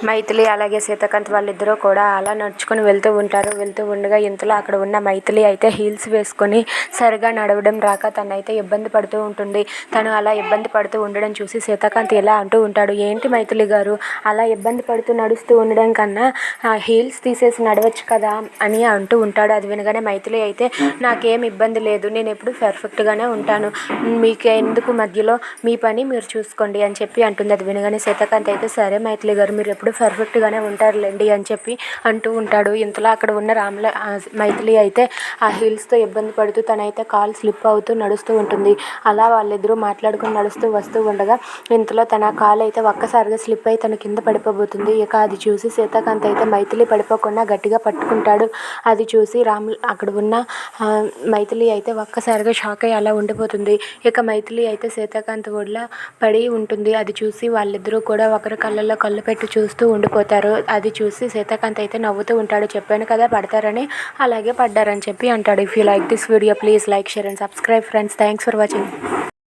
మైథిలి అలాగే సీతాకాంత్ వాళ్ళిద్దరూ కూడా అలా నడుచుకొని వెళ్తూ ఉంటారు. వెళ్తూ ఉండగా ఇంతలో అక్కడ ఉన్న మైథిలి అయితే హీల్స్ వేసుకొని సరిగా నడవడం రాక తనైతే ఇబ్బంది పడుతూ ఉంటుంది. తను అలా ఇబ్బంది పడుతూ ఉండడం చూసి సీతాకాంత్ ఇలా అంటూ ఉంటాడు, ఏంటి మైథిలి గారు అలా ఇబ్బంది పడుతూ నడుస్తూ ఉండడం కన్నా హీల్స్ తీసేసి నడవచ్చు కదా అని అంటూ ఉంటాడు. అది వినగానే మైథిలి అయితే నాకేం ఇబ్బంది లేదు, నేను ఎప్పుడు పర్ఫెక్ట్గానే ఉంటాను, మీకెందుకు మధ్యలో, మీ పని మీరు చూసుకోండి అని చెప్పి అంటుంది. అది వినగానే సీతాకాంత్ అయితే సరే మైథిలి గారు మీరు ఎప్పుడు పర్ఫెక్ట్గానే ఉంటారులేండి అని చెప్పి అంటూ ఉంటాడు. ఇంతలో అక్కడ ఉన్న మైథిలి అయితే ఆ హీల్స్తో ఇబ్బంది పడుతూ తనైతే కాలు స్లిప్ అవుతూ నడుస్తూ ఉంటుంది. అలా వాళ్ళిద్దరూ మాట్లాడుకుని నడుస్తూ వస్తూ ఉండగా ఇంతలో తన కాలు అయితే ఒక్కసారిగా స్లిప్ అయి తన కింద పడిపోబోతుంది. ఇక అది చూసి సీతాకాంత్ అయితే మైథిలి పడిపోకుండా గట్టిగా పట్టుకుంటాడు. అది చూసి అక్కడ ఉన్న మైథిలి అయితే ఒక్కసారిగా షాక్ అయ్యి అలా ఉండిపోతుంది. ఇక మైథిలి అయితే సీతాకాంత్ ఒడిలో పడి ఉంటుంది. అది చూసి వాళ్ళిద్దరూ కూడా ఒకరి కళ్ళల్లో కళ్ళు పెట్టి చూస్తూ ఉండిపోతారు. అది చూసి సీతాకాంత్ అయితే నవ్వుతూ ఉంటాడు, చెప్పాను కదా పడతారని, అలాగే పడ్డారని చెప్పి అంటాడు. If you like this video please like, share and subscribe friends. Thanks for watching.